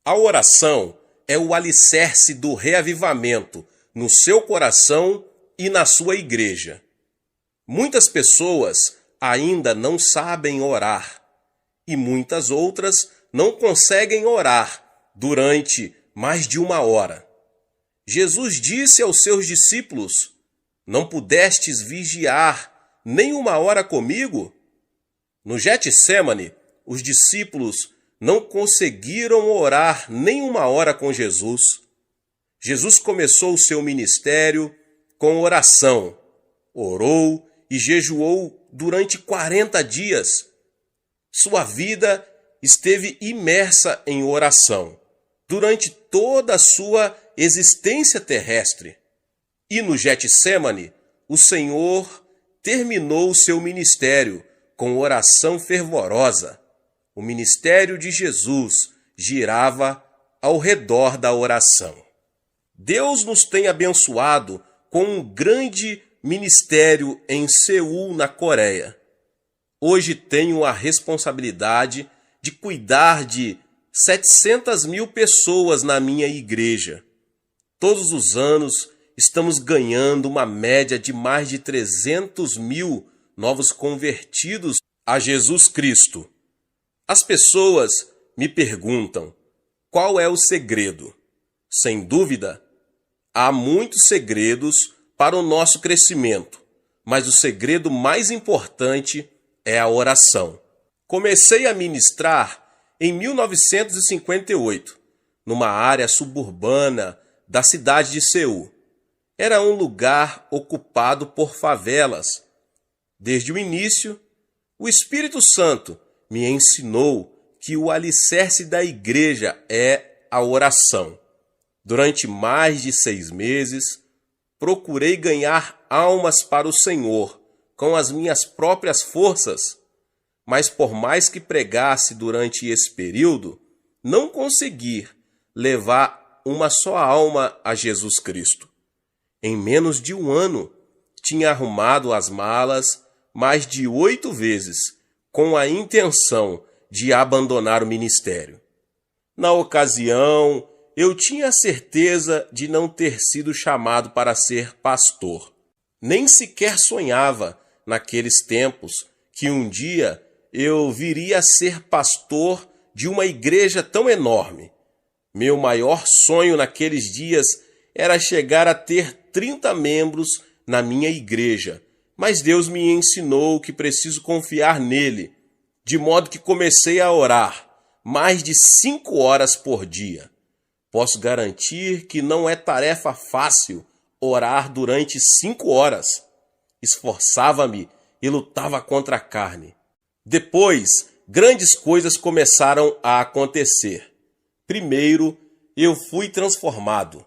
A oração é o alicerce do reavivamento no seu coração e na sua igreja. Muitas pessoas ainda não sabem orar e muitas outras não conseguem orar durante mais de 1 hora. Jesus disse aos seus discípulos: "Não pudestes vigiar nem 1 hora comigo?" No Getsêmani, os discípulos não conseguiram orar nem 1 hora com Jesus. Jesus começou o seu ministério com oração. Orou e jejuou durante 40 dias. Sua vida esteve imersa em oração durante toda a sua existência terrestre. E no Getsêmani, o Senhor terminou o seu ministério com oração fervorosa. O ministério de Jesus girava ao redor da oração. Deus nos tem abençoado com um grande ministério em Seul, na Coreia. Hoje tenho a responsabilidade de cuidar de 700.000 pessoas na minha igreja. Todos os anos estamos ganhando uma média de mais de 300.000 novos convertidos a Jesus Cristo. As pessoas me perguntam: qual é o segredo? Sem dúvida, há muitos segredos para o nosso crescimento, mas o segredo mais importante é a oração. Comecei a ministrar em 1958, numa área suburbana da cidade de Seul. Era um lugar ocupado por favelas. Desde o início, o Espírito Santo me ensinou que o alicerce da igreja é a oração. Durante mais de 6 meses, procurei ganhar almas para o Senhor com as minhas próprias forças, mas por mais que pregasse durante esse período, não consegui levar uma só alma a Jesus Cristo. Em menos de 1 ano, tinha arrumado as malas mais de 8 vezes, com a intenção de abandonar o ministério. Na ocasião, eu tinha certeza de não ter sido chamado para ser pastor. Nem sequer sonhava, naqueles tempos, que um dia eu viria a ser pastor de uma igreja tão enorme. Meu maior sonho naqueles dias era chegar a ter 30 membros na minha igreja, mas Deus me ensinou que preciso confiar nele, de modo que comecei a orar mais de 5 horas por dia. Posso garantir que não é tarefa fácil orar durante 5 horas. Esforçava-me e lutava contra a carne. Depois, grandes coisas começaram a acontecer. Primeiro, eu fui transformado.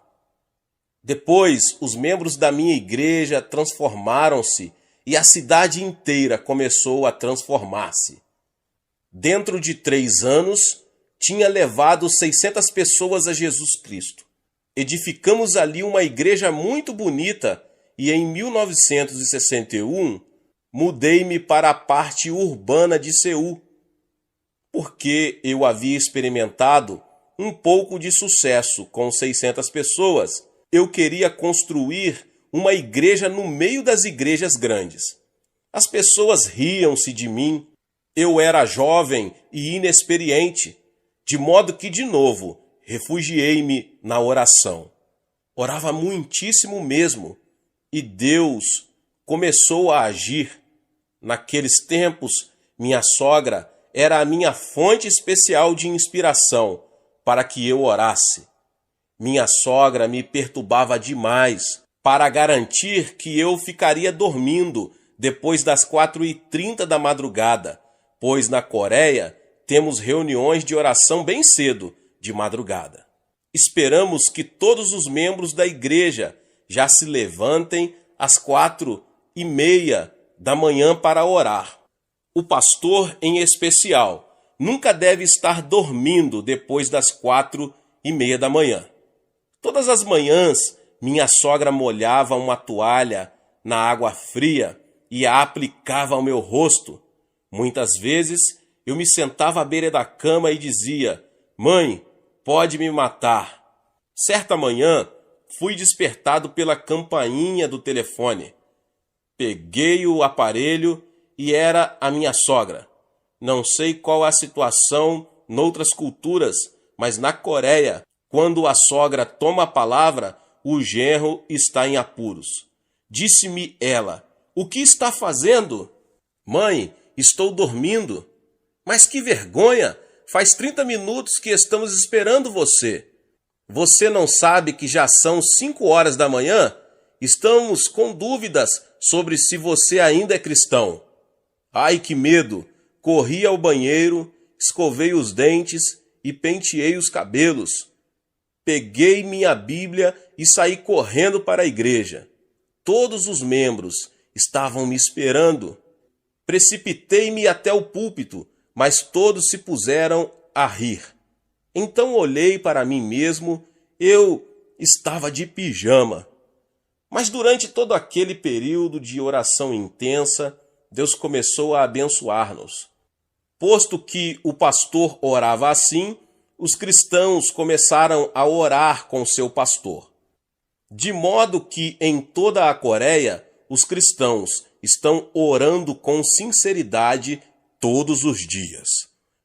Depois, os membros da minha igreja transformaram-se e a cidade inteira começou a transformar-se. Dentro de 3 anos, tinha levado 600 pessoas a Jesus Cristo. Edificamos ali uma igreja muito bonita e em 1961 mudei-me para a parte urbana de Seul, porque eu havia experimentado um pouco de sucesso com 600 pessoas. Eu queria construir uma igreja no meio das igrejas grandes. As pessoas riam-se de mim. Eu era jovem e inexperiente, de modo que, de novo, refugiei-me na oração. Orava muitíssimo mesmo, e Deus começou a agir. Naqueles tempos, minha sogra era a minha fonte especial de inspiração para que eu orasse. Minha sogra me perturbava demais para garantir que eu ficaria dormindo depois das 4h30 da madrugada, pois na Coreia temos reuniões de oração bem cedo, de madrugada. Esperamos que todos os membros da igreja já se levantem às 4h30 da manhã para orar. O pastor, em especial, nunca deve estar dormindo depois das 4h30 da manhã. Todas as manhãs, minha sogra molhava uma toalha na água fria e a aplicava ao meu rosto. Muitas vezes, eu me sentava à beira da cama e dizia: "Mãe, pode me matar. Certa manhã, fui despertado pela campainha do telefone. Peguei o aparelho e era a minha sogra. Não sei qual a situação noutras culturas, mas na Coreia, quando a sogra toma a palavra, o genro está em apuros. Disse-me ela: "O que está fazendo?" "Mãe, estou dormindo." "Mas que vergonha! Faz 30 minutos que estamos esperando você." "Você não sabe que já são 5 horas da manhã? Estamos com dúvidas sobre se você ainda é cristão." Ai, que medo! Corri ao banheiro, escovei os dentes e penteei os cabelos. Peguei minha Bíblia e saí correndo para a igreja. Todos os membros estavam me esperando. Precipitei-me até o púlpito, mas todos se puseram a rir. Então olhei para mim mesmo, eu estava de pijama. Mas durante todo aquele período de oração intensa, Deus começou a abençoar-nos. Posto que o pastor orava assim, os cristãos começaram a orar com seu pastor. De modo que em toda a Coreia, os cristãos estão orando com sinceridade todos os dias.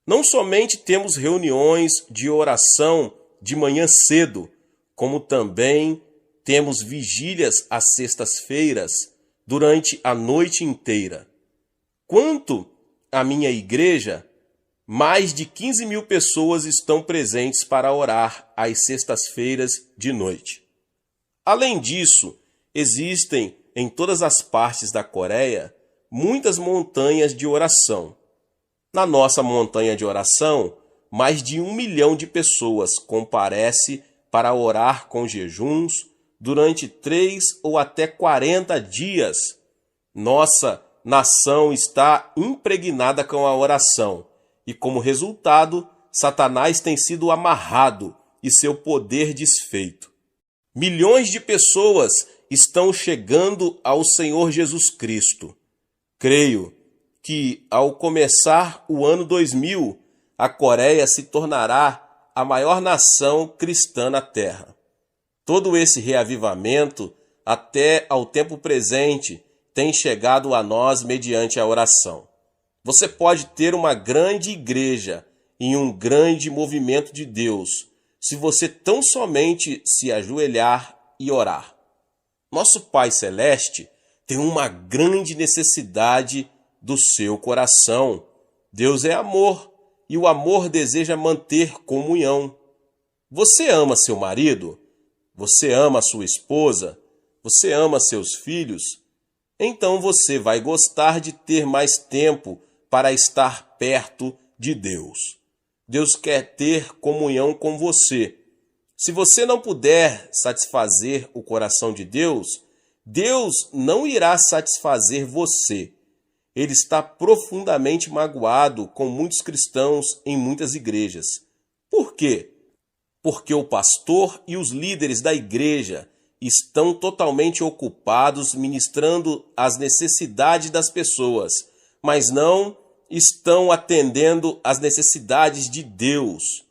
Não somente temos reuniões de oração de manhã cedo, como também temos vigílias às sextas-feiras durante a noite inteira. Quanto à minha igreja, mais de 15.000 pessoas estão presentes para orar às sextas-feiras de noite. Além disso, existem em todas as partes da Coreia muitas montanhas de oração. Na nossa montanha de oração, mais de 1 milhão de pessoas comparece para orar com jejuns durante 3 ou até 40 dias. Nossa nação está impregnada com a oração e, como resultado, Satanás tem sido amarrado e seu poder desfeito. Milhões de pessoas estão chegando ao Senhor Jesus Cristo. Creio que, ao começar o ano 2000, a Coreia se tornará a maior nação cristã na Terra. Todo esse reavivamento, até ao tempo presente, tem chegado a nós mediante a oração. Você pode ter uma grande igreja e um grande movimento de Deus, se você tão somente se ajoelhar e orar. Nosso Pai Celeste tem uma grande necessidade do seu coração. Deus é amor e o amor deseja manter comunhão. Você ama seu marido? Você ama sua esposa? Você ama seus filhos? Então você vai gostar de ter mais tempo para estar perto de Deus. Deus quer ter comunhão com você. Se você não puder satisfazer o coração de Deus, Deus não irá satisfazer você. Ele está profundamente magoado com muitos cristãos em muitas igrejas. Por quê? Porque o pastor e os líderes da igreja estão totalmente ocupados ministrando as necessidades das pessoas, mas não estão atendendo às necessidades de Deus.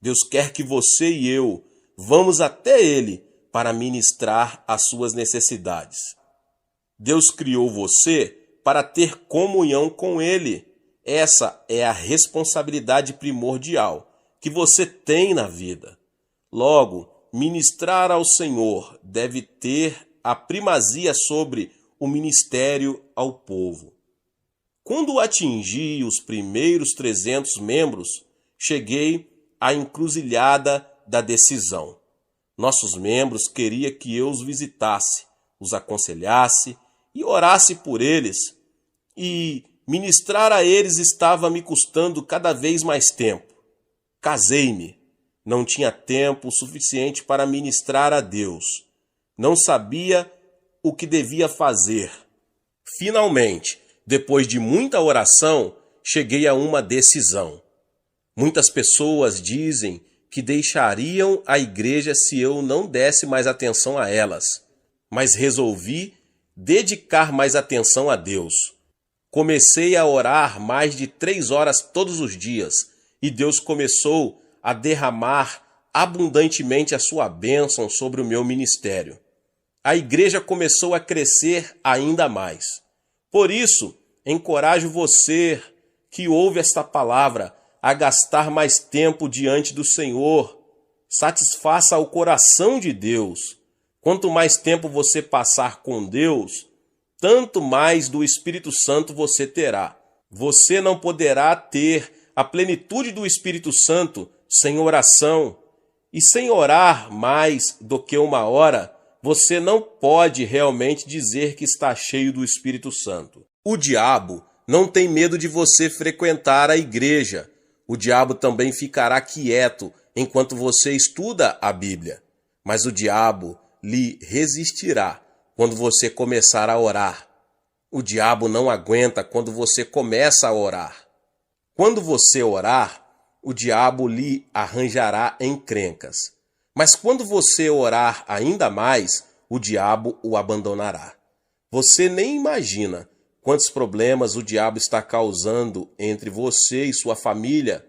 Deus quer que você e eu vamos até Ele para ministrar as suas necessidades. Deus criou você para ter comunhão com Ele. Essa é a responsabilidade primordial que você tem na vida. Logo, ministrar ao Senhor deve ter a primazia sobre o ministério ao povo. Quando atingi os primeiros 300 membros, cheguei à encruzilhada da decisão. Nossos membros queriam que eu os visitasse, os aconselhasse e orasse por eles. E ministrar a eles estava me custando cada vez mais tempo. Casei-me. Não tinha tempo suficiente para ministrar a Deus. Não sabia o que devia fazer. Finalmente, depois de muita oração, cheguei a uma decisão. Muitas pessoas dizem que deixariam a igreja se eu não desse mais atenção a elas, mas resolvi dedicar mais atenção a Deus. Comecei a orar mais de 3 horas todos os dias e Deus começou a derramar abundantemente a sua bênção sobre o meu ministério. A igreja começou a crescer ainda mais. Por isso, encorajo você que ouve esta palavra a gastar mais tempo diante do Senhor. Satisfaça o coração de Deus. Quanto mais tempo você passar com Deus, tanto mais do Espírito Santo você terá. Você não poderá ter a plenitude do Espírito Santo sem oração. E sem orar mais do que uma hora, você não pode realmente dizer que está cheio do Espírito Santo. O diabo não tem medo de você frequentar a igreja. O diabo também ficará quieto enquanto você estuda a Bíblia. Mas o diabo lhe resistirá quando você começar a orar. O diabo não aguenta quando você começa a orar. Quando você orar, o diabo lhe arranjará encrencas. Mas quando você orar ainda mais, o diabo o abandonará. Você nem imagina quantos problemas o diabo está causando entre você e sua família,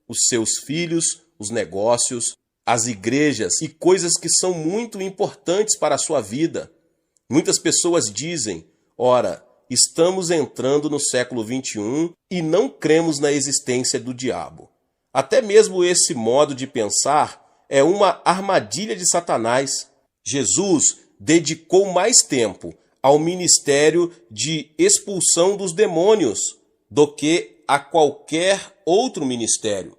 os seus filhos, os negócios, as igrejas e coisas que são muito importantes para a sua vida. Muitas pessoas dizem, ora, estamos entrando no século XXI e não cremos na existência do diabo. Até mesmo esse modo de pensar é uma armadilha de Satanás. Jesus dedicou mais tempo ao ministério de expulsão dos demônios do que a qualquer outro ministério.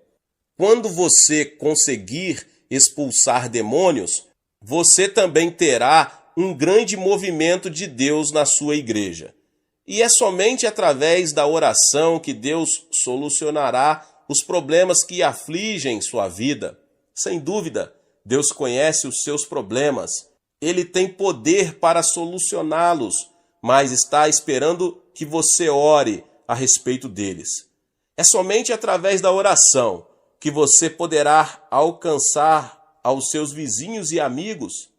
Quando você conseguir expulsar demônios, você também terá um grande movimento de Deus na sua igreja. E é somente através da oração que Deus solucionará os problemas que afligem sua vida. Sem dúvida, Deus conhece os seus problemas. Ele tem poder para solucioná-los, mas está esperando que você ore a respeito deles. É somente através da oração que você poderá alcançar aos seus vizinhos e amigos.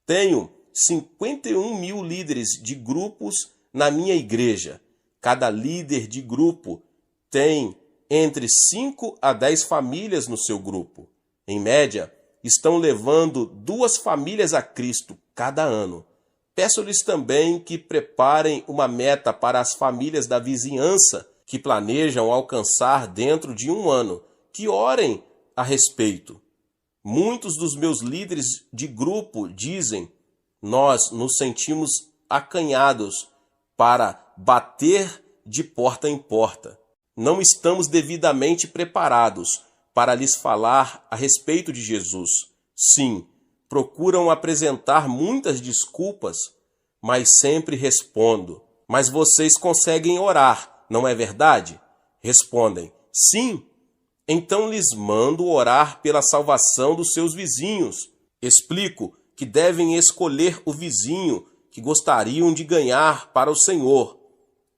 Tenho 51.000 líderes de grupos na minha igreja. Cada líder de grupo tem entre 5 a 10 famílias no seu grupo. Em média, estão levando 2 famílias a Cristo cada ano. Peço-lhes também que preparem uma meta para as famílias da vizinhança que planejam alcançar dentro de um ano, que orem a respeito. Muitos dos meus líderes de grupo dizem, nós nos sentimos acanhados para bater de porta em porta. Não estamos devidamente preparados para lhes falar a respeito de Jesus. Sim, procuram apresentar muitas desculpas, mas sempre respondo, mas vocês conseguem orar, não é verdade? Respondem, sim. Então lhes mando orar pela salvação dos seus vizinhos. Explico que devem escolher o vizinho que gostariam de ganhar para o Senhor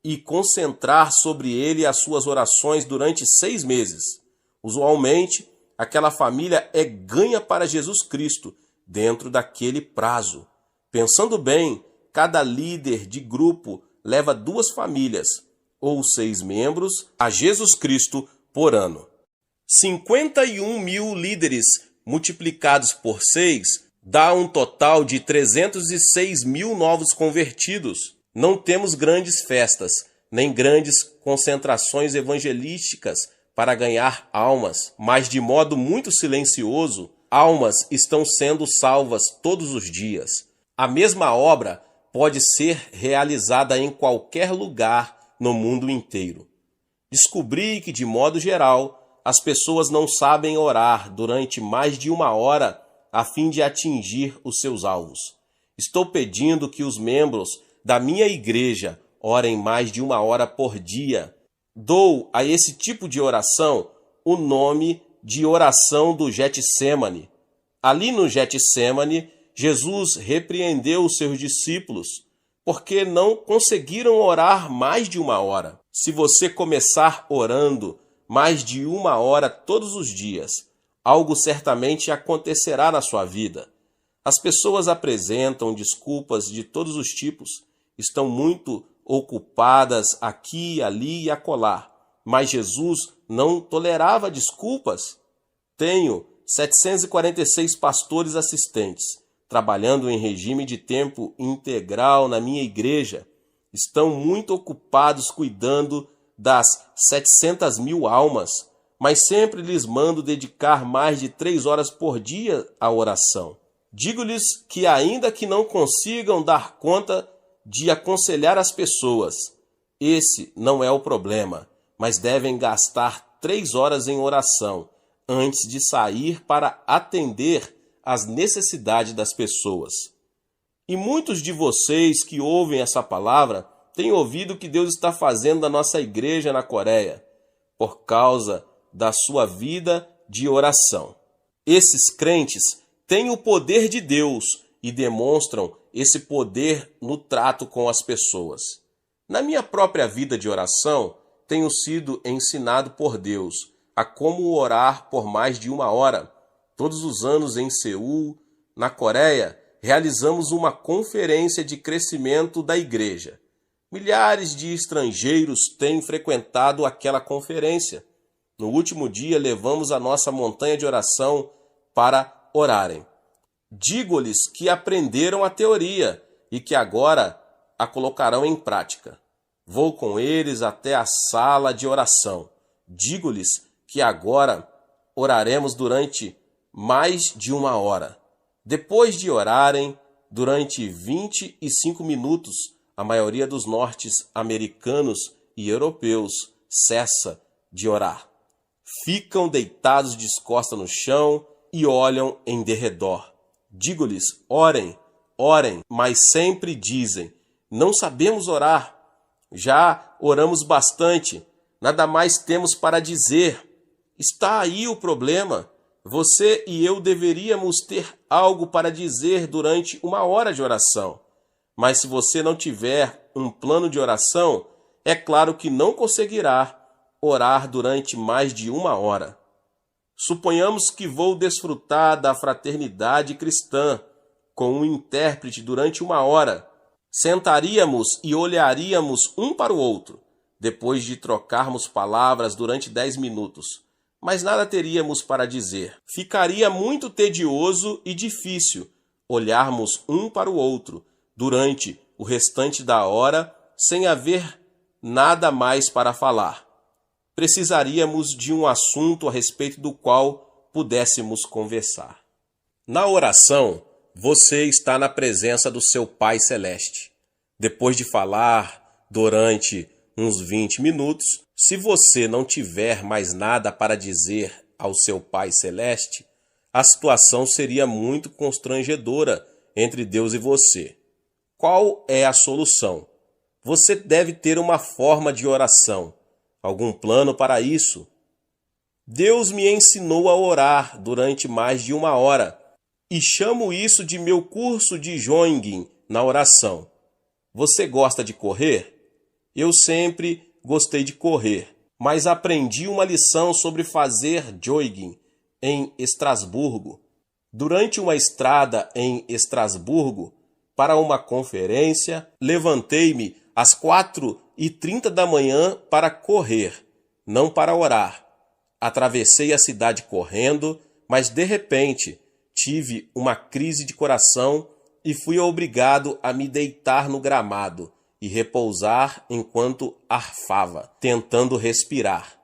e concentrar sobre ele as suas orações durante 6 meses. Usualmente, aquela família é ganha para Jesus Cristo dentro daquele prazo. Pensando bem, cada líder de grupo leva 2 famílias, ou 6 membros, a Jesus Cristo por ano. 51.000 líderes multiplicados por 6 dá um total de 306.000 novos convertidos. Não temos grandes festas, nem grandes concentrações evangelísticas para ganhar almas, mas de modo muito silencioso, almas estão sendo salvas todos os dias. A mesma obra pode ser realizada em qualquer lugar no mundo inteiro. Descobri que, de modo geral, as pessoas não sabem orar durante mais de 1 hora a fim de atingir os seus alvos. Estou pedindo que os membros da minha igreja orem mais de 1 hora por dia. Dou a esse tipo de oração o nome de oração do Getsêmani. Ali no Getsêmani, Jesus repreendeu os seus discípulos porque não conseguiram orar mais de 1 hora. Se você começar orando mais de 1 hora todos os dias, algo certamente acontecerá na sua vida. As pessoas apresentam desculpas de todos os tipos, estão muito ocupadas aqui, ali e acolá, mas Jesus não tolerava desculpas. Tenho 746 pastores assistentes, trabalhando em regime de tempo integral na minha igreja, estão muito ocupados cuidando das 700 mil almas, mas sempre lhes mando dedicar mais de 3 horas por dia à oração. Digo-lhes que ainda que não consigam dar conta de aconselhar as pessoas, esse não é o problema, mas devem gastar 3 horas em oração antes de sair para atender às necessidades das pessoas. E muitos de vocês que ouvem essa palavra têm ouvido o que Deus está fazendo na nossa igreja na Coreia, por causa da sua vida de oração. Esses crentes têm o poder de Deus e demonstram esse poder no trato com as pessoas. Na minha própria vida de oração, tenho sido ensinado por Deus a como orar por mais de 1 hora. Todos os anos em Seul, na Coreia, realizamos uma conferência de crescimento da igreja. Milhares de estrangeiros têm frequentado aquela conferência. No último dia, levamos a nossa montanha de oração para orarem. Digo-lhes que aprenderam a teoria e que agora a colocarão em prática. Vou com eles até a sala de oração. Digo-lhes que agora oraremos durante mais de 1 hora. Depois de orarem durante 25 minutos, a maioria dos norte-americanos e europeus cessa de orar. Ficam deitados de costas no chão e olham em derredor. Digo-lhes, orem, orem, mas sempre dizem, não sabemos orar. Já oramos bastante, nada mais temos para dizer. Está aí o problema. Você e eu deveríamos ter algo para dizer durante 1 hora de oração. Mas se você não tiver um plano de oração, é claro que não conseguirá orar durante mais de 1 hora. Suponhamos que vou desfrutar da fraternidade cristã com um intérprete durante 1 hora. Sentaríamos e olharíamos um para o outro, depois de trocarmos palavras durante 10 minutos. Mas nada teríamos para dizer. Ficaria muito tedioso e difícil olharmos um para o outro durante o restante da hora sem haver nada mais para falar. Precisaríamos de um assunto a respeito do qual pudéssemos conversar. Na oração, você está na presença do seu Pai Celeste. Depois de falar durante uns 20 minutos, se você não tiver mais nada para dizer ao seu Pai Celeste, a situação seria muito constrangedora entre Deus e você. Qual é a solução? Você deve ter uma forma de oração, algum plano para isso. Deus me ensinou a orar durante mais de 1 hora e chamo isso de meu curso de Joingin na oração. Você gosta de correr? Eu sempre gostei de correr, mas aprendi uma lição sobre fazer jogging em Estrasburgo. Durante uma estrada em Estrasburgo, para uma conferência, levantei-me às 4h30 da manhã para correr, não para orar. Atravessei a cidade correndo, mas de repente tive uma crise de coração e fui obrigado a me deitar no gramado e repousar enquanto arfava, tentando respirar.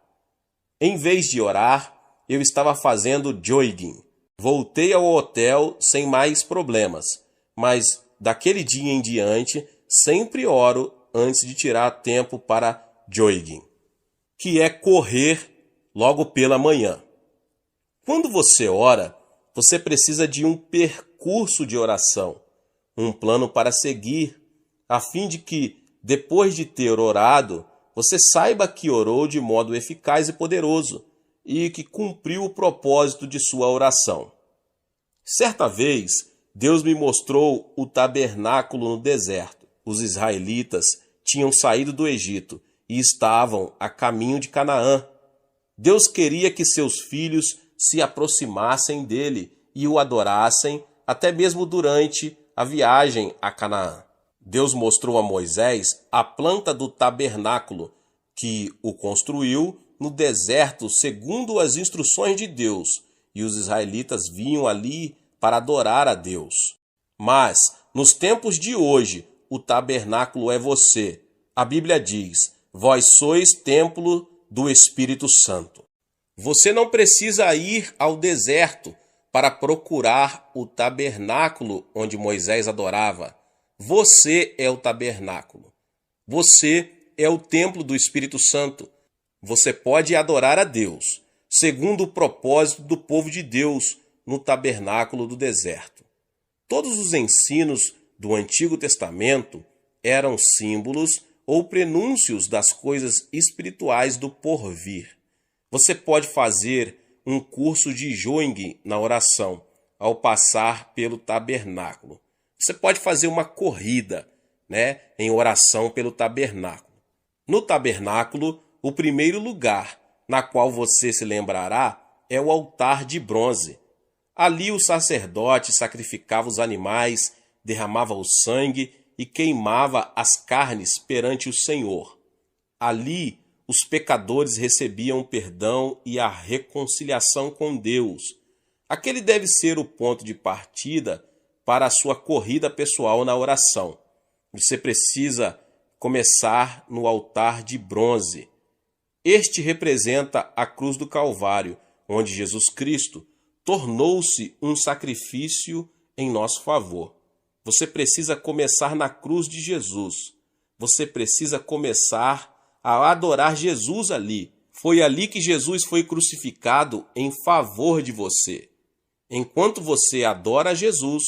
Em vez de orar, eu estava fazendo jogging. Voltei ao hotel sem mais problemas, mas daquele dia em diante sempre oro antes de tirar tempo para jogging, que é correr logo pela manhã. Quando você ora, você precisa de um percurso de oração, um plano para seguir, a fim de que, depois de ter orado, você saiba que orou de modo eficaz e poderoso e que cumpriu o propósito de sua oração. Certa vez, Deus me mostrou o tabernáculo no deserto. Os israelitas tinham saído do Egito e estavam a caminho de Canaã. Deus queria que seus filhos se aproximassem dele e o adorassem até mesmo durante a viagem a Canaã. Deus mostrou a Moisés a planta do tabernáculo, que o construiu no deserto segundo as instruções de Deus, e os israelitas vinham ali para adorar a Deus. Mas, nos tempos de hoje, o tabernáculo é você. A Bíblia diz: vós sois templo do Espírito Santo. Você não precisa ir ao deserto para procurar o tabernáculo onde Moisés adorava. Você é o tabernáculo. Você é o templo do Espírito Santo. Você pode adorar a Deus, segundo o propósito do povo de Deus no tabernáculo do deserto. Todos os ensinos do Antigo Testamento eram símbolos ou prenúncios das coisas espirituais do porvir. Você pode fazer um curso de Joing na oração ao passar pelo tabernáculo. Você pode fazer uma corrida, em oração pelo tabernáculo. No tabernáculo, o primeiro lugar na qual você se lembrará é o altar de bronze. Ali o sacerdote sacrificava os animais, derramava o sangue e queimava as carnes perante o Senhor. Ali os pecadores recebiam o perdão e a reconciliação com Deus. Aquele deve ser o ponto de partida para a sua corrida pessoal na oração. Você precisa começar no altar de bronze. Este representa a cruz do Calvário, onde Jesus Cristo tornou-se um sacrifício em nosso favor. Você precisa começar na cruz de Jesus. Você precisa começar a adorar Jesus ali. Foi ali que Jesus foi crucificado em favor de você. Enquanto você adora a Jesus,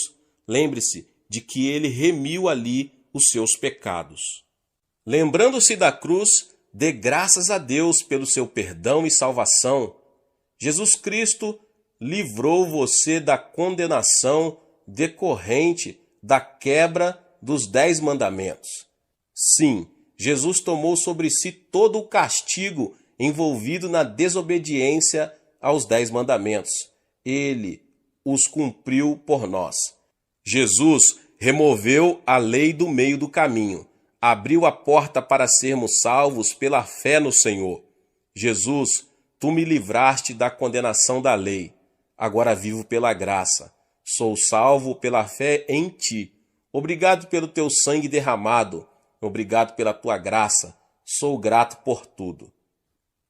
lembre-se de que ele remiu ali os seus pecados. Lembrando-se da cruz, dê graças a Deus pelo seu perdão e salvação. Jesus Cristo livrou você da condenação decorrente da quebra dos 10 mandamentos. Sim, Jesus tomou sobre si todo o castigo envolvido na desobediência aos 10 mandamentos. Ele os cumpriu por nós. Jesus removeu a lei do meio do caminho, abriu a porta para sermos salvos pela fé no Senhor. Jesus, tu me livraste da condenação da lei. Agora vivo pela graça. Sou salvo pela fé em ti. Obrigado pelo teu sangue derramado. Obrigado pela tua graça. Sou grato por tudo.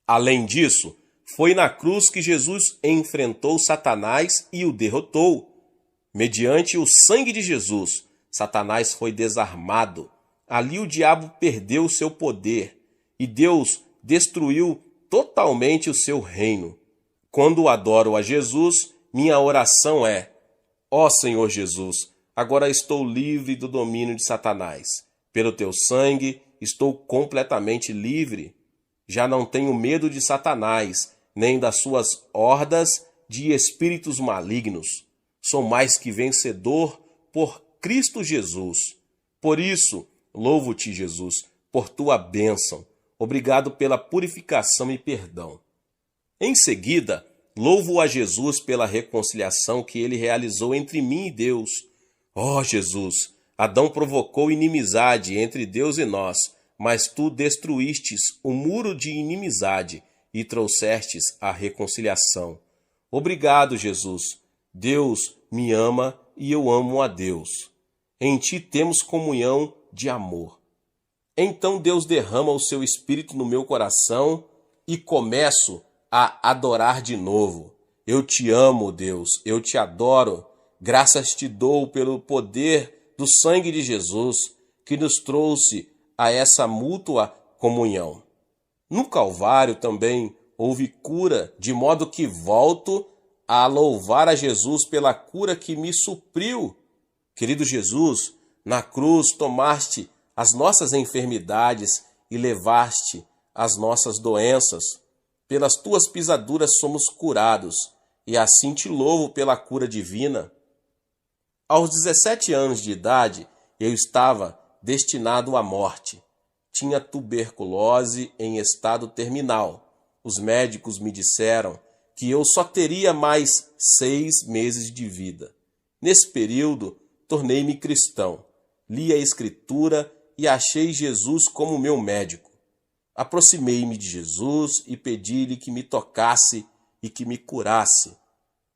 Além disso, foi na cruz que Jesus enfrentou Satanás e o derrotou. Mediante o sangue de Jesus, Satanás foi desarmado. Ali o diabo perdeu seu poder e Deus destruiu totalmente o seu reino. Quando adoro a Jesus, minha oração é: ó Senhor Jesus, agora estou livre do domínio de Satanás. Pelo teu sangue, estou completamente livre. Já não tenho medo de Satanás, nem das suas hordas de espíritos malignos. Sou mais que vencedor por Cristo Jesus. Por isso, louvo-te, Jesus, por tua bênção. Obrigado pela purificação e perdão. Em seguida, louvo a Jesus pela reconciliação que ele realizou entre mim e Deus. Ó Jesus, Adão provocou inimizade entre Deus e nós, mas tu destruístes o muro de inimizade e trouxestes a reconciliação. Obrigado, Jesus. Deus me ama e eu amo a Deus. Em ti temos comunhão de amor. Então Deus derrama o seu Espírito no meu coração e começo a adorar de novo. Eu te amo, Deus, eu te adoro. Graças te dou pelo poder do sangue de Jesus que nos trouxe a essa mútua comunhão. No Calvário também houve cura, de modo que volto a louvar a Jesus pela cura que me supriu. Querido Jesus, na cruz tomaste as nossas enfermidades e levaste as nossas doenças. Pelas tuas pisaduras somos curados, e assim te louvo pela cura divina. Aos 17 anos de idade, eu estava destinado à morte. Tinha tuberculose em estado terminal. Os médicos me disseram que eu só teria mais 6 meses de vida. Nesse período, tornei-me cristão. Li a Escritura e achei Jesus como meu médico. Aproximei-me de Jesus e pedi-lhe que me tocasse e que me curasse.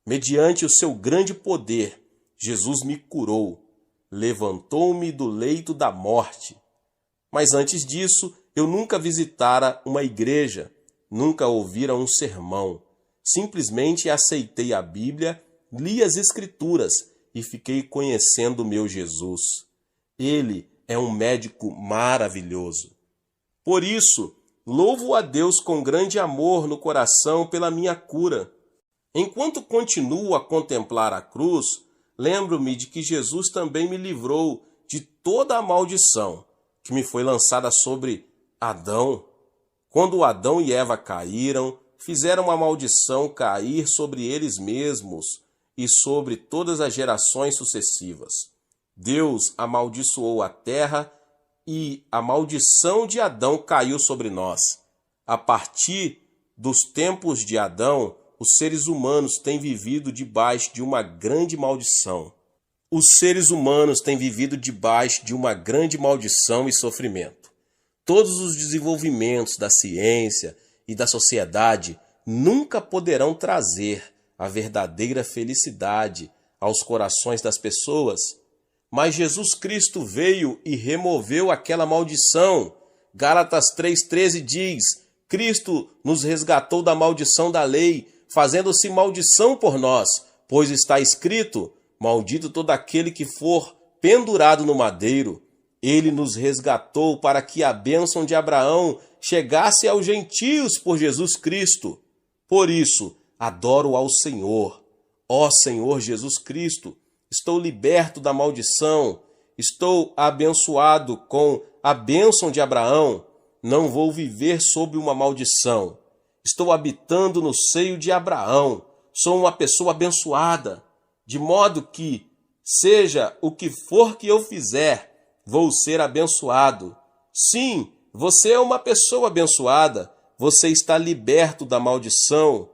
Mediante o seu grande poder, Jesus me curou, levantou-me do leito da morte. Mas antes disso, eu nunca visitara uma igreja, nunca ouvira um sermão. Simplesmente aceitei a Bíblia, li as Escrituras e fiquei conhecendo o meu Jesus. Ele é um médico maravilhoso. Por isso, louvo a Deus com grande amor no coração pela minha cura. Enquanto continuo a contemplar a cruz, lembro-me de que Jesus também me livrou de toda a maldição que me foi lançada sobre Adão. Quando Adão e Eva caíram, fizeram a maldição cair sobre eles mesmos e sobre todas as gerações sucessivas. Deus amaldiçoou a terra e a maldição de Adão caiu sobre nós. A partir dos tempos de Adão, os seres humanos têm vivido debaixo de uma grande maldição. Os seres humanos têm vivido debaixo de uma grande maldição e sofrimento. Todos os desenvolvimentos da ciência e da sociedade nunca poderão trazer a verdadeira felicidade aos corações das pessoas. Mas Jesus Cristo veio e removeu aquela maldição. Gálatas 3,13 diz: Cristo nos resgatou da maldição da lei, fazendo-se maldição por nós, pois está escrito: maldito todo aquele que for pendurado no madeiro. Ele nos resgatou para que a bênção de Abraão chegasse aos gentios por Jesus Cristo. Por isso, adoro ao Senhor. Ó Senhor Jesus Cristo, estou liberto da maldição, estou abençoado com a bênção de Abraão. Não vou viver sob uma maldição. Estou habitando no seio de Abraão. Sou uma pessoa abençoada, de modo que, seja o que for que eu fizer, vou ser abençoado. Sim, você é uma pessoa abençoada. Você está liberto da maldição.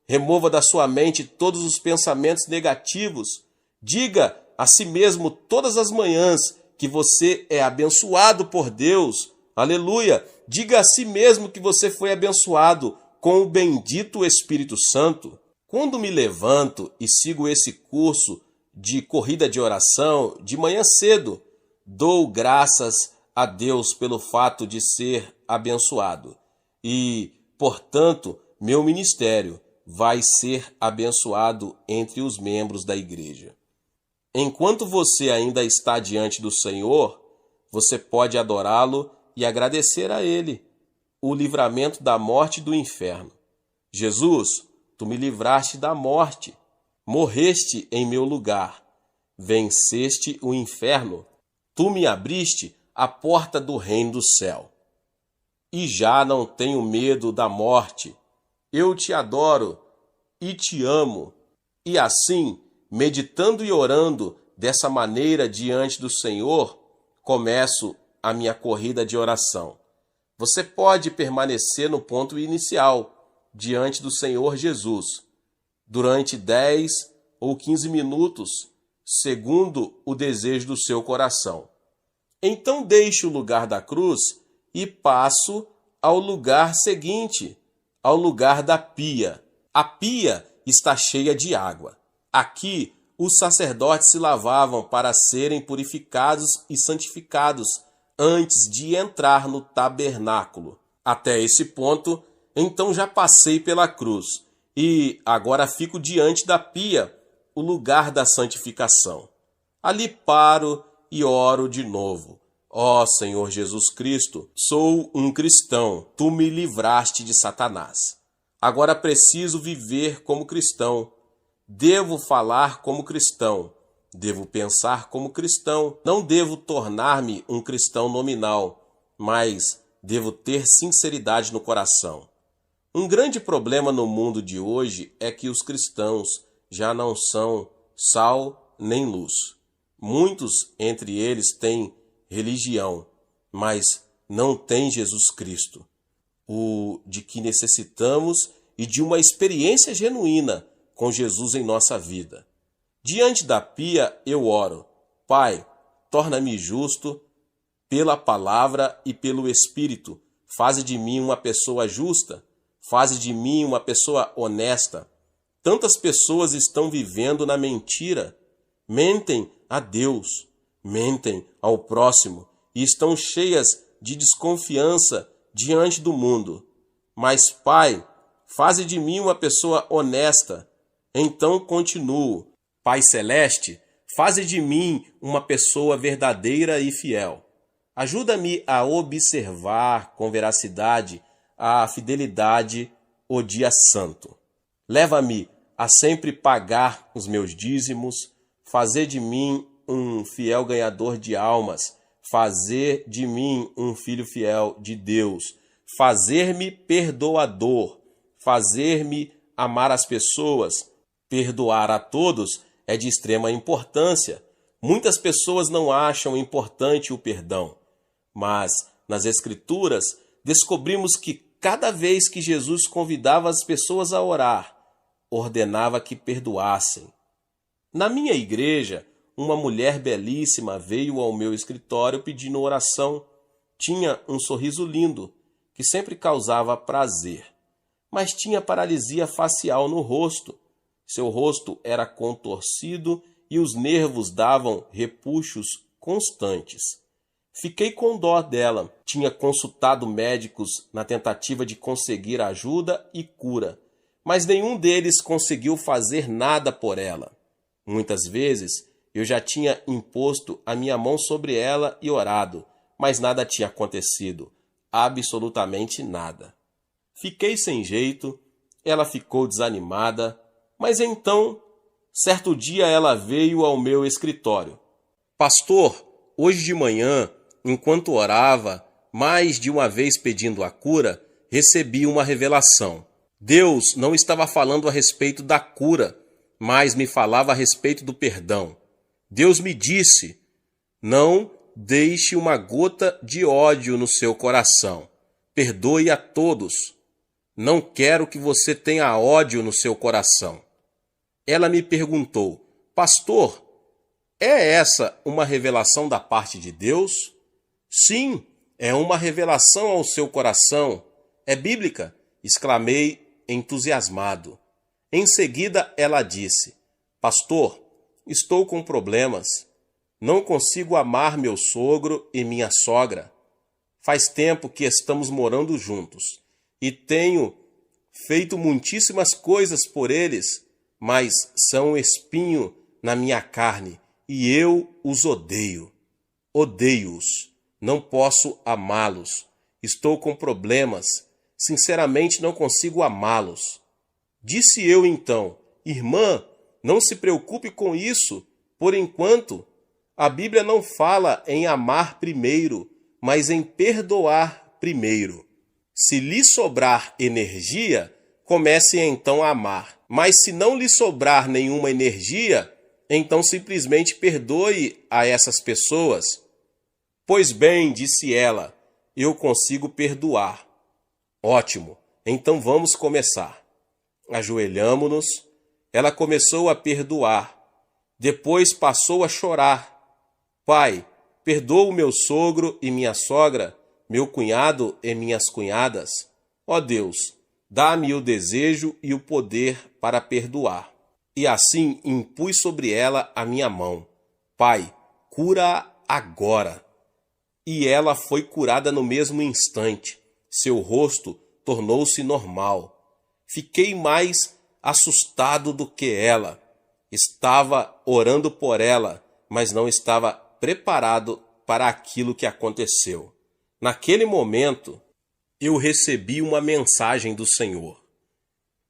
Remova da sua mente todos os pensamentos negativos. Diga a si mesmo todas as manhãs que você é abençoado por Deus. Aleluia! Diga a si mesmo que você foi abençoado com o bendito Espírito Santo. Quando me levanto e sigo esse curso de corrida de oração de manhã cedo, dou graças a Deus pelo fato de ser abençoado. E, portanto, meu ministério vai ser abençoado entre os membros da igreja. Enquanto você ainda está diante do Senhor, você pode adorá-lo e agradecer a Ele o livramento da morte e do inferno. Jesus, tu me livraste da morte, morreste em meu lugar, venceste o inferno, tu me abriste a porta do reino do céu. E já não tenho medo da morte. Eu te adoro e te amo. E assim, meditando e orando dessa maneira diante do Senhor, começo a minha corrida de oração. Você pode permanecer no ponto inicial, diante do Senhor Jesus, durante 10 ou 15 minutos, segundo o desejo do seu coração. Então deixe o lugar da cruz e passo ao lugar seguinte, ao lugar da pia. A pia está cheia de água. Aqui, os sacerdotes se lavavam para serem purificados e santificados antes de entrar no tabernáculo. Até esse ponto, então já passei pela cruz e agora fico diante da pia, o lugar da santificação. Ali paro e oro de novo. Ó Senhor Jesus Cristo, sou um cristão, tu me livraste de Satanás. Agora preciso viver como cristão. Devo falar como cristão. Devo pensar como cristão. Não devo tornar-me um cristão nominal, mas devo ter sinceridade no coração. Um grande problema no mundo de hoje é que os cristãos já não são sal nem luz. Muitos entre eles têm religião, mas não têm Jesus Cristo, o de que necessitamos e de uma experiência genuína com Jesus em nossa vida. Diante da pia eu oro: Pai, torna-me justo pela palavra e pelo Espírito. Faze de mim uma pessoa justa, faze de mim uma pessoa honesta. Tantas pessoas estão vivendo na mentira, mentem a Deus, mentem ao próximo e estão cheias de desconfiança diante do mundo. Mas, Pai, faze de mim uma pessoa honesta. Então continuo. Pai Celeste, faze de mim uma pessoa verdadeira e fiel. Ajuda-me a observar com veracidade a fidelidade o dia santo. Leva-me a sempre pagar os meus dízimos, fazer de mim um fiel ganhador de almas, fazer de mim um filho fiel de Deus, fazer-me perdoador, fazer-me amar as pessoas. Perdoar a todos é de extrema importância. Muitas pessoas não acham importante o perdão, mas nas Escrituras descobrimos que cada vez que Jesus convidava as pessoas a orar, ordenava que perdoassem. Na minha igreja, uma mulher belíssima veio ao meu escritório pedindo oração. Tinha um sorriso lindo, que sempre causava prazer, mas tinha paralisia facial no rosto. Seu rosto era contorcido e os nervos davam repuxos constantes. Fiquei com dó dela. Tinha consultado médicos na tentativa de conseguir ajuda e cura, mas nenhum deles conseguiu fazer nada por ela. Muitas vezes eu já tinha imposto a minha mão sobre ela e orado, mas nada tinha acontecido, absolutamente nada. Fiquei sem jeito, ela ficou desanimada, mas então, certo dia ela veio ao meu escritório. Pastor, hoje de manhã, enquanto orava, mais de uma vez pedindo a cura, recebi uma revelação. Deus não estava falando a respeito da cura, mas me falava a respeito do perdão. Deus me disse: não deixe uma gota de ódio no seu coração. Perdoe a todos. Não quero que você tenha ódio no seu coração. Ela me perguntou: pastor, é essa uma revelação da parte de Deus? Sim, é uma revelação ao seu coração. É bíblica, exclamei entusiasmado. Em seguida ela disse: pastor, estou com problemas. Não consigo amar meu sogro e minha sogra. Faz tempo que estamos morando juntos e tenho feito muitíssimas coisas por eles, mas são um espinho na minha carne e eu os odeio. Odeio-os. Não posso amá-los. Estou com problemas. Sinceramente não consigo amá-los. Disse eu então: irmã, não se preocupe com isso. Por enquanto, a Bíblia não fala em amar primeiro, mas em perdoar primeiro. Se lhe sobrar energia, comece então a amar. Mas se não lhe sobrar nenhuma energia, então simplesmente perdoe a essas pessoas. Pois bem, disse ela, eu consigo perdoar. Ótimo, então vamos começar. Ajoelhamo-nos, ela começou a perdoar. Depois passou a chorar. Pai, perdoa o meu sogro e minha sogra, meu cunhado e minhas cunhadas. Ó Deus, dá-me o desejo e o poder para perdoar. E assim impus sobre ela a minha mão. Pai, cura-a agora. E ela foi curada no mesmo instante. Seu rosto tornou-se normal. Fiquei mais assustado do que ela. Estava orando por ela, mas não estava preparado para aquilo que aconteceu. Naquele momento, eu recebi uma mensagem do Senhor.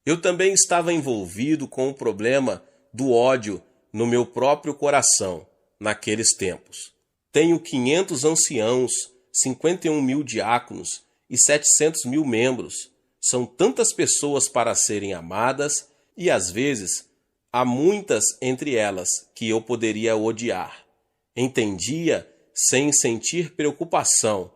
Eu também estava envolvido com o problema do ódio no meu próprio coração naqueles tempos. Tenho 500 anciãos, 51 mil diáconos e 700 mil membros. São tantas pessoas para serem amadas e, às vezes, há muitas entre elas que eu poderia odiar. Entendia, sem sentir preocupação,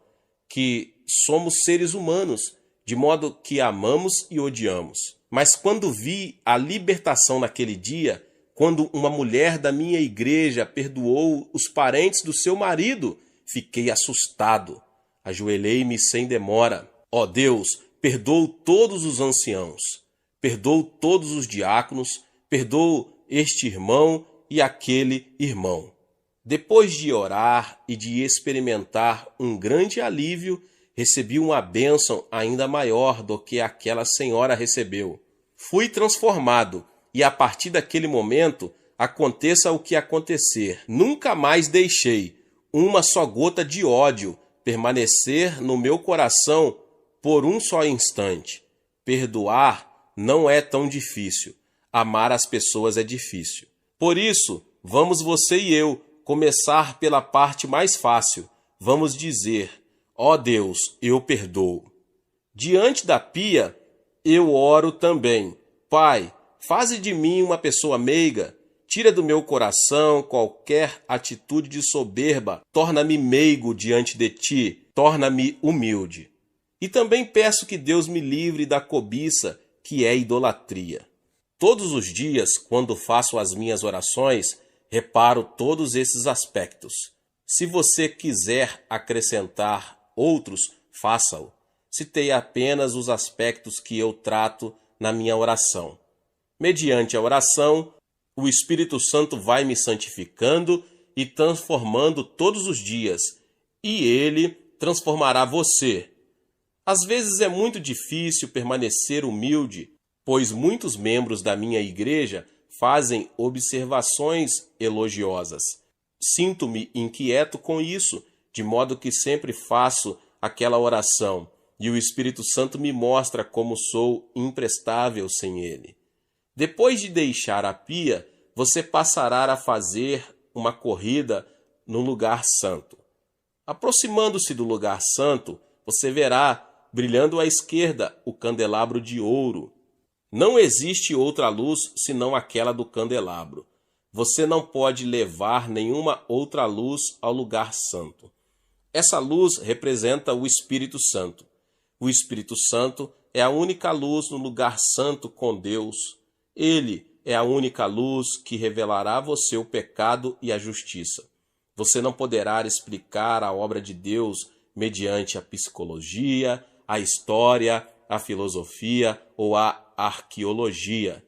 que somos seres humanos, de modo que amamos e odiamos. Mas quando vi a libertação naquele dia, quando uma mulher da minha igreja perdoou os parentes do seu marido, fiquei assustado. Ajoelhei-me sem demora. Ó Deus, perdoa todos os anciãos. Perdoo todos os diáconos, perdoo este irmão e aquele irmão. Depois de orar e de experimentar um grande alívio, recebi uma bênção ainda maior do que aquela senhora recebeu. Fui transformado e a partir daquele momento, aconteça o que acontecer, nunca mais deixei uma só gota de ódio permanecer no meu coração por um só instante. Perdoar não é tão difícil. Amar as pessoas é difícil. Por isso, vamos você e eu começar pela parte mais fácil. Vamos dizer: ó Deus, eu perdoo. Diante da pia, eu oro também. Pai, faze de mim uma pessoa meiga. Tira do meu coração qualquer atitude de soberba. Torna-me meigo diante de ti. Torna-me humilde. E também peço que Deus me livre da cobiça, que é idolatria. Todos os dias, quando faço as minhas orações, reparo todos esses aspectos. Se você quiser acrescentar outros, faça-o. Citei apenas os aspectos que eu trato na minha oração. Mediante a oração, o Espírito Santo vai me santificando e transformando todos os dias, e ele transformará você. Às vezes é muito difícil permanecer humilde, pois muitos membros da minha igreja fazem observações elogiosas. Sinto-me inquieto com isso, de modo que sempre faço aquela oração, e o Espírito Santo me mostra como sou imprestável sem ele. Depois de deixar a pia, você passará a fazer uma corrida no lugar santo. Aproximando-se do lugar santo, você verá, brilhando à esquerda, o candelabro de ouro. Não existe outra luz senão aquela do candelabro. Você não pode levar nenhuma outra luz ao lugar santo. Essa luz representa o Espírito Santo. O Espírito Santo é a única luz no lugar santo com Deus. Ele é a única luz que revelará a você o pecado e a justiça. Você não poderá explicar a obra de Deus mediante a psicologia, a história, a filosofia ou a arqueologia.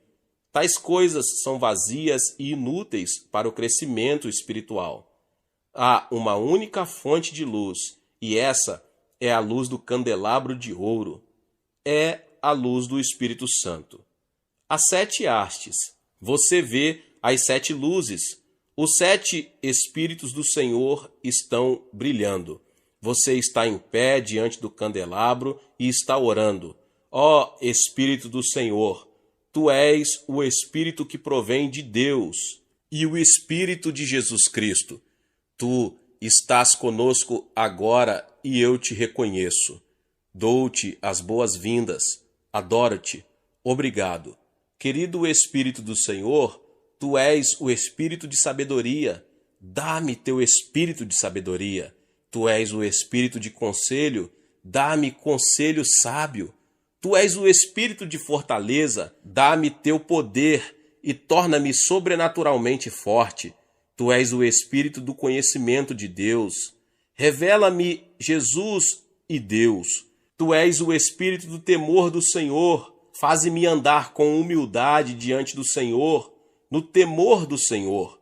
Tais coisas são vazias e inúteis para o crescimento espiritual. Há uma única fonte de luz, e essa é a luz do candelabro de ouro. É a luz do Espírito Santo. As 7 hastes. Você vê as 7 luzes. Os 7 Espíritos do Senhor estão brilhando. Você está em pé diante do candelabro e está orando. Ó Espírito do Senhor, tu és o Espírito que provém de Deus e o Espírito de Jesus Cristo. Tu estás conosco agora e eu te reconheço. Dou-te as boas-vindas. Adoro-te. Obrigado. Querido Espírito do Senhor, tu és o Espírito de sabedoria. Dá-me teu Espírito de sabedoria. Tu és o Espírito de conselho. Dá-me conselho sábio. Tu és o Espírito de fortaleza. Dá-me teu poder e torna-me sobrenaturalmente forte. Tu és o Espírito do conhecimento de Deus. Revela-me Jesus e Deus. Tu és o Espírito do temor do Senhor. Faze-me andar com humildade diante do Senhor, no temor do Senhor.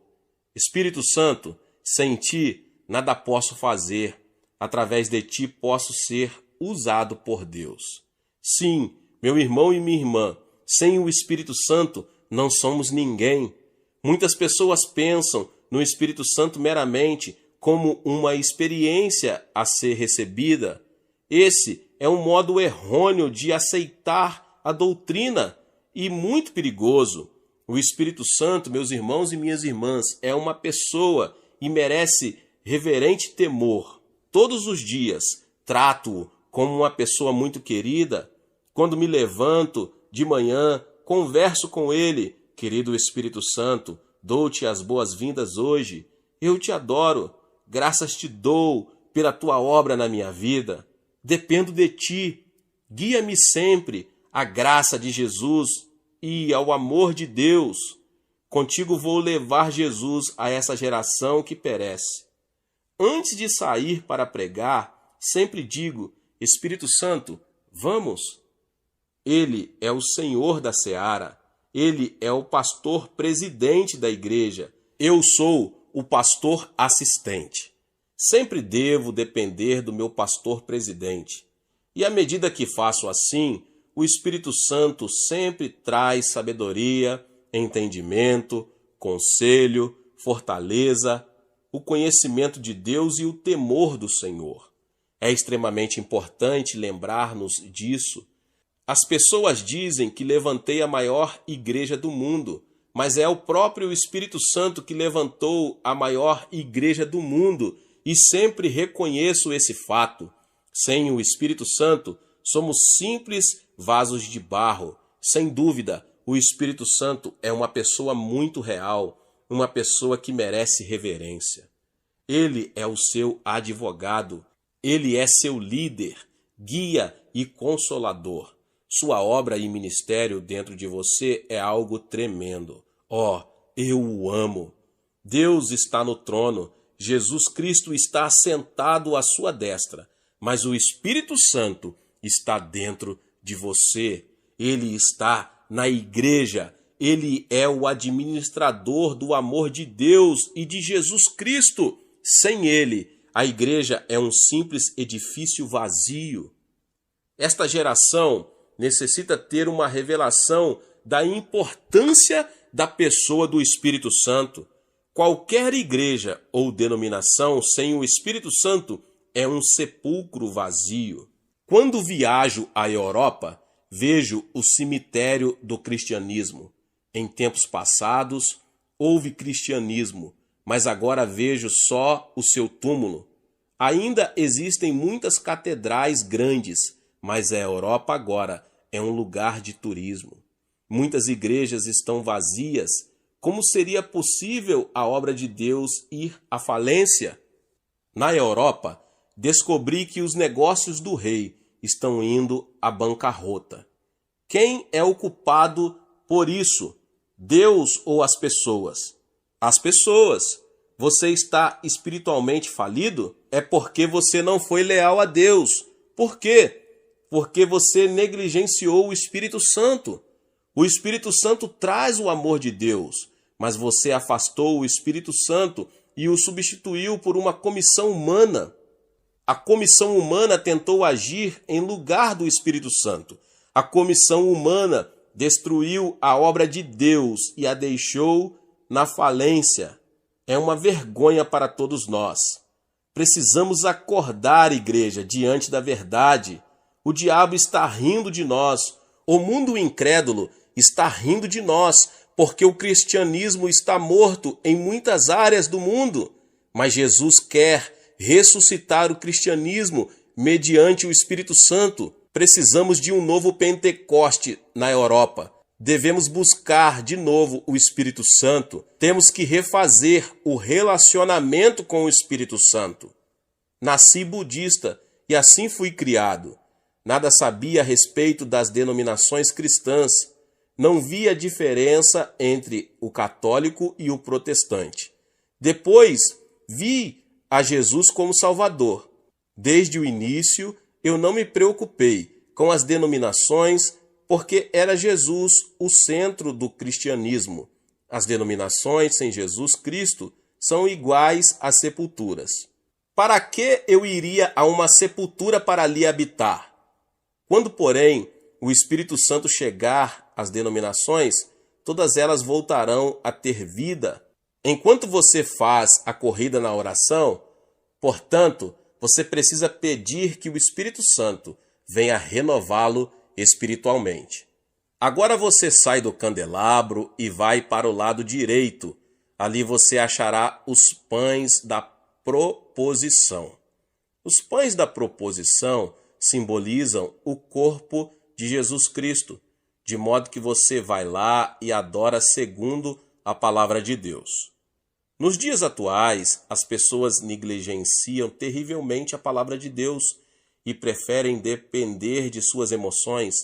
Espírito Santo, sem ti nada posso fazer. Através de ti posso ser usado por Deus. Sim, meu irmão e minha irmã, sem o Espírito Santo não somos ninguém. Muitas pessoas pensam no Espírito Santo meramente como uma experiência a ser recebida. Esse é um modo errôneo de aceitar a doutrina e muito perigoso. O Espírito Santo, meus irmãos e minhas irmãs, é uma pessoa e merece reverente temor. Todos os dias trato-o como uma pessoa muito querida. Quando me levanto de manhã, converso com ele. Querido Espírito Santo, dou-te as boas-vindas hoje. Eu te adoro. Graças te dou pela tua obra na minha vida. Dependo de ti. Guia-me sempre à graça de Jesus e ao amor de Deus. Contigo vou levar Jesus a essa geração que perece. Antes de sair para pregar, sempre digo: Espírito Santo, vamos? Ele é o Senhor da seara. Ele é o pastor presidente da igreja. Eu sou o pastor assistente. Sempre devo depender do meu pastor presidente. E à medida que faço assim, o Espírito Santo sempre traz sabedoria, entendimento, conselho, fortaleza, o conhecimento de Deus e o temor do Senhor. É extremamente importante lembrar-nos disso. As pessoas dizem que levantei a maior igreja do mundo, mas é o próprio Espírito Santo que levantou a maior igreja do mundo, e sempre reconheço esse fato. Sem o Espírito Santo, somos simples vasos de barro. Sem dúvida, o Espírito Santo é uma pessoa muito real, uma pessoa que merece reverência. Ele é o seu advogado, ele é seu líder, guia e consolador. Sua obra e ministério dentro de você é algo tremendo. Eu o amo. Deus está no trono, Jesus Cristo está assentado à sua destra, mas o Espírito Santo está dentro de você. Ele está na igreja. Ele é o administrador do amor de Deus e de Jesus Cristo. Sem ele, a igreja é um simples edifício vazio. Esta geração necessita ter uma revelação da importância da pessoa do Espírito Santo. Qualquer igreja ou denominação sem o Espírito Santo é um sepulcro vazio. Quando viajo à Europa, vejo o cemitério do cristianismo. Em tempos passados, houve cristianismo, mas agora vejo só o seu túmulo. Ainda existem muitas catedrais grandes, mas a Europa agora é um lugar de turismo. Muitas igrejas estão vazias. Como seria possível a obra de Deus ir à falência? Na Europa, descobri que os negócios do rei estão indo à bancarrota. Quem é o culpado por isso? Deus ou as pessoas? As pessoas. Você está espiritualmente falido? É porque você não foi leal a Deus. Por quê? Porque você negligenciou o Espírito Santo. O Espírito Santo traz o amor de Deus, mas você afastou o Espírito Santo e o substituiu por uma comissão humana. A comissão humana tentou agir em lugar do Espírito Santo. A comissão humana destruiu a obra de Deus e a deixou na falência. É uma vergonha para todos nós. Precisamos acordar, igreja, diante da verdade. O diabo está rindo de nós. O mundo incrédulo está rindo de nós, porque o cristianismo está morto em muitas áreas do mundo. Mas Jesus quer ressuscitar o cristianismo mediante o Espírito Santo. Precisamos de um novo Pentecoste na Europa. Devemos buscar de novo o Espírito Santo. Temos que refazer o relacionamento com o Espírito Santo. Nasci budista e assim fui criado. Nada sabia a respeito das denominações cristãs. Não via diferença entre o católico e o protestante. Depois, vi a Jesus como Salvador. Desde o início, eu não me preocupei com as denominações, porque era Jesus o centro do cristianismo. As denominações sem Jesus Cristo são iguais às sepulturas. Para que eu iria a uma sepultura para ali habitar? Quando, porém, o Espírito Santo chegar às denominações, todas elas voltarão a ter vida. Enquanto você faz a corrida na oração, portanto, você precisa pedir que o Espírito Santo venha renová-lo espiritualmente. Agora você sai do candelabro e vai para o lado direito. Ali você achará os pães da proposição. Os pães da proposição simbolizam o corpo de Jesus Cristo, de modo que você vai lá e adora segundo a palavra de Deus. Nos dias atuais, as pessoas negligenciam terrivelmente a palavra de Deus e preferem depender de suas emoções,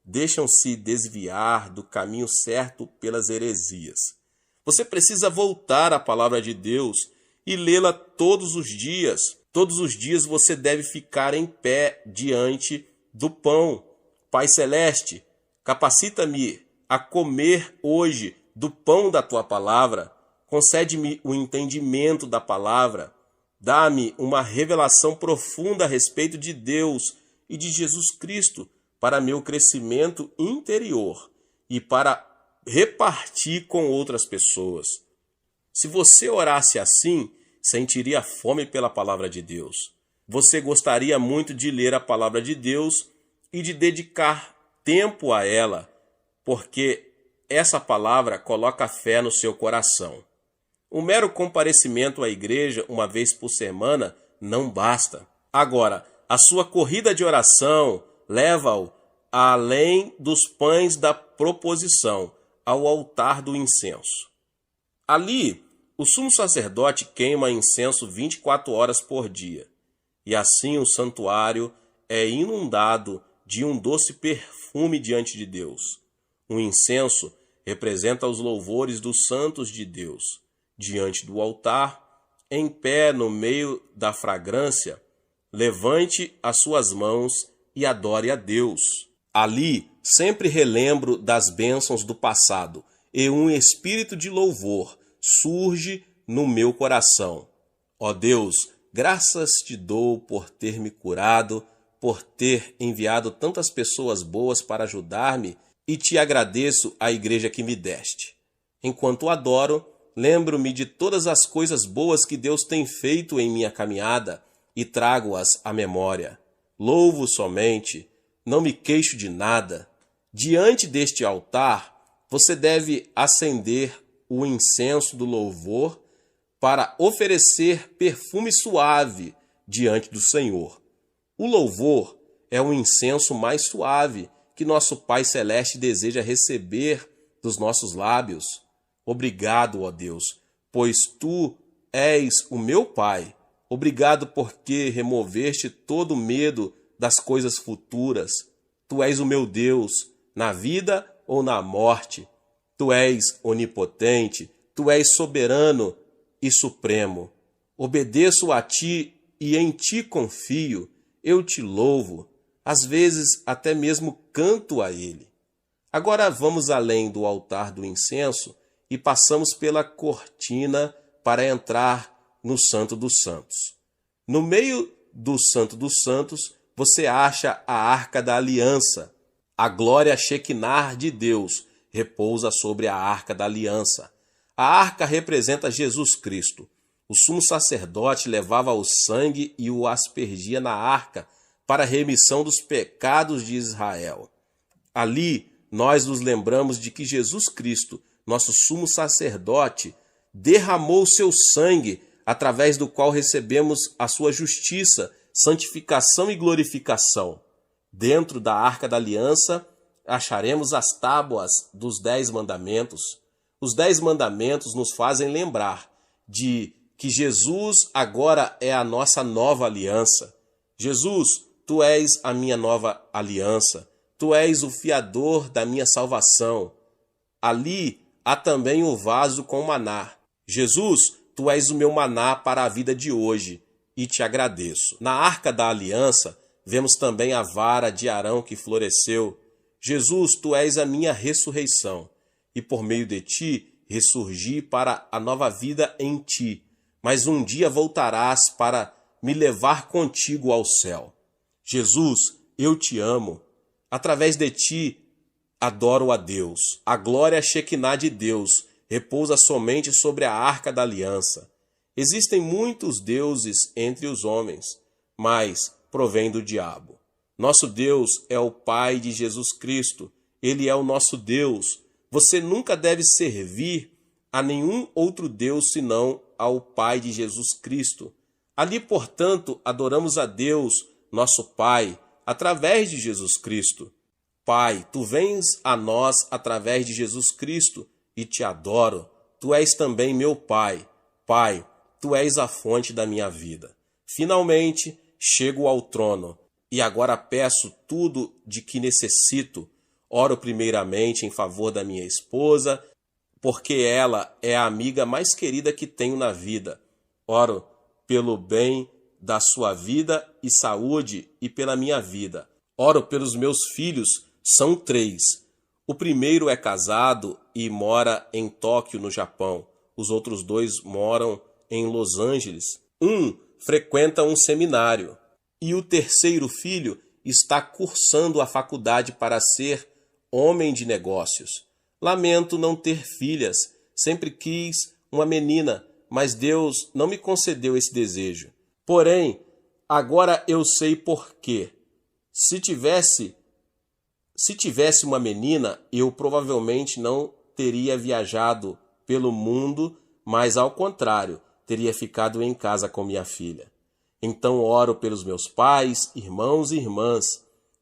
deixam-se desviar do caminho certo pelas heresias. Você precisa voltar à palavra de Deus e lê-la todos os dias. Todos os dias você deve ficar em pé diante do pão. Pai Celeste, Capacita-me a comer hoje do pão da tua palavra. Concede-me o entendimento da palavra. Dá-me uma revelação profunda a respeito de Deus e de Jesus Cristo para meu crescimento interior e para repartir com outras pessoas. Se você orasse assim, sentiria fome pela palavra de Deus. Você gostaria muito de ler a palavra de Deus e de dedicar tempo a ela, porque essa palavra coloca fé no seu coração. O mero comparecimento à igreja uma vez por semana não basta. Agora, a sua corrida de oração leva-o além dos pães da proposição, ao altar do incenso. Ali, o sumo sacerdote queima incenso 24 horas por dia, e assim o santuário é inundado de um doce perfume diante de Deus. O incenso representa os louvores dos santos de Deus. Diante do altar, em pé no meio da fragrância, levante as suas mãos e adore a Deus. Ali, sempre relembro das bênçãos do passado, e um espírito de louvor surge no meu coração. Ó Deus, graças te dou por ter me curado, por ter enviado tantas pessoas boas para ajudar-me, e te agradeço a igreja que me deste. Enquanto adoro, lembro-me de todas as coisas boas que Deus tem feito em minha caminhada e trago-as à memória. Louvo somente, não me queixo de nada. Diante deste altar, você deve acender o incenso do louvor para oferecer perfume suave diante do Senhor. O louvor é o incenso mais suave que nosso Pai Celeste deseja receber dos nossos lábios. Obrigado, ó Deus, pois Tu és o meu Pai. Obrigado porque removeste todo o medo das coisas futuras. Tu és o meu Deus, na vida ou na morte. Tu és onipotente, Tu és soberano e supremo. Obedeço a Ti e em Ti confio. Eu Te louvo, às vezes até mesmo canto a Ele. Agora vamos além do altar do incenso e passamos pela cortina para entrar no Santo dos Santos. No meio do Santo dos Santos, você acha a Arca da Aliança. A glória Shekinah de Deus repousa sobre a Arca da Aliança. A arca representa Jesus Cristo. O sumo sacerdote levava o sangue e o aspergia na arca para a remissão dos pecados de Israel. Ali, nós nos lembramos de que Jesus Cristo, nosso sumo sacerdote, derramou seu sangue, através do qual recebemos a sua justiça, santificação e glorificação. Dentro da Arca da Aliança, acharemos as tábuas dos 10 mandamentos. Os 10 mandamentos nos fazem lembrar de que Jesus agora é a nossa nova aliança. Jesus, Tu és a minha nova aliança. Tu és o fiador da minha salvação. Ali há também o vaso com maná. Jesus, Tu és o meu maná para a vida de hoje, e te agradeço. Na Arca da Aliança, vemos também a vara de Arão que floresceu. Jesus, Tu és a minha ressurreição, e por meio de Ti ressurgi para a nova vida em Ti. Mas um dia voltarás para me levar contigo ao céu. Jesus, eu te amo. Através de Ti, adoro a Deus. A glória Shekinah de Deus repousa somente sobre a Arca da Aliança. Existem muitos deuses entre os homens, mas provém do diabo. Nosso Deus é o Pai de Jesus Cristo. Ele é o nosso Deus. Você nunca deve servir a nenhum outro Deus senão ao Pai de Jesus Cristo. Ali, portanto, adoramos a Deus, nosso Pai, através de Jesus Cristo. Pai, Tu vens a nós através de Jesus Cristo e te adoro. Tu és também meu Pai. Pai, Tu és a fonte da minha vida. Finalmente, chego ao trono e agora peço tudo de que necessito. Oro primeiramente em favor da minha esposa, porque ela é a amiga mais querida que tenho na vida. Oro pelo bem da sua vida e saúde e pela minha vida. Oro pelos meus filhos, são 3. O primeiro é casado e mora em Tóquio, no Japão. Os outros dois moram em Los Angeles. Um frequenta um seminário. E o terceiro filho está cursando a faculdade para ser homem de negócios. Lamento não ter filhas. Sempre quis uma menina, mas Deus não me concedeu esse desejo. Porém, agora eu sei por quê. Se tivesse uma menina, eu provavelmente não teria viajado pelo mundo, mas ao contrário, teria ficado em casa com minha filha. Então oro pelos meus pais, irmãos e irmãs,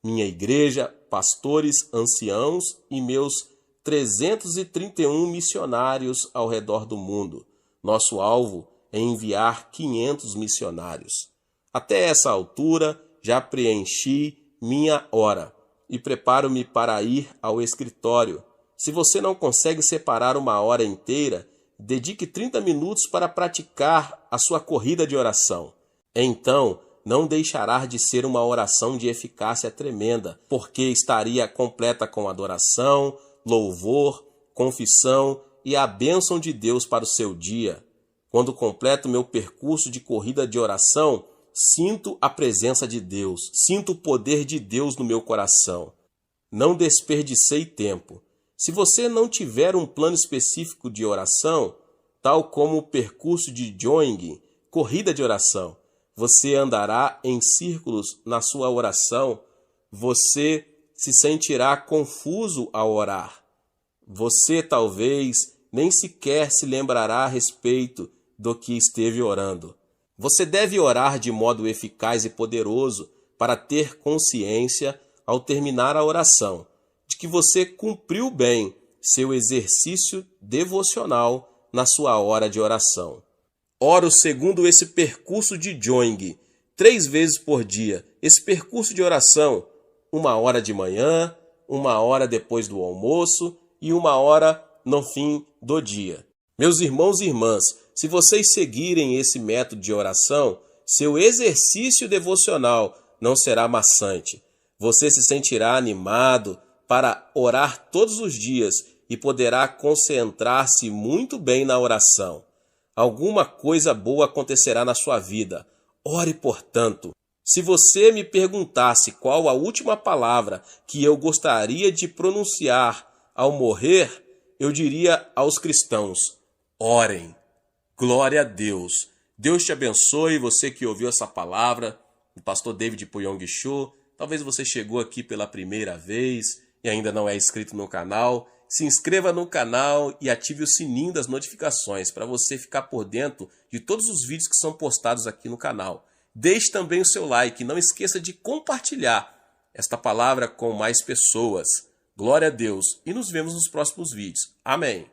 minha igreja, pastores, anciãos e meus 331 missionários ao redor do mundo. Nosso alvo é enviar 500 missionários. Até essa altura, já preenchi minha hora e preparo-me para ir ao escritório. Se você não consegue separar uma hora inteira, dedique 30 minutos para praticar a sua corrida de oração. Então, não deixará de ser uma oração de eficácia tremenda, porque estaria completa com adoração, louvor, confissão e a bênção de Deus para o seu dia. Quando completo meu percurso de corrida de oração, sinto a presença de Deus, sinto o poder de Deus no meu coração. Não desperdicei tempo. Se você não tiver um plano específico de oração, tal como o percurso de jogging, corrida de oração, você andará em círculos na sua oração, você se sentirá confuso ao orar. Você talvez nem sequer se lembrará a respeito do que esteve orando. Você deve orar de modo eficaz e poderoso para ter consciência, ao terminar a oração, de que você cumpriu bem seu exercício devocional na sua hora de oração. Oro segundo esse percurso de jogging, 3 vezes por dia. Esse percurso de oração, 1 hora de manhã, 1 hora depois do almoço e 1 hora no fim do dia. Meus irmãos e irmãs, se vocês seguirem esse método de oração, seu exercício devocional não será maçante. Você se sentirá animado para orar todos os dias e poderá concentrar-se muito bem na oração. Alguma coisa boa acontecerá na sua vida. Ore, portanto. Se você me perguntasse qual a última palavra que eu gostaria de pronunciar ao morrer, eu diria aos cristãos: orem. Glória a Deus. Deus te abençoe, você que ouviu essa palavra, o pastor David Puyong Cho. Talvez você chegou aqui pela primeira vez e ainda não é inscrito no canal. Se inscreva no canal e ative o sininho das notificações para você ficar por dentro de todos os vídeos que são postados aqui no canal. Deixe também o seu like e não esqueça de compartilhar esta palavra com mais pessoas. Glória a Deus e nos vemos nos próximos vídeos. Amém.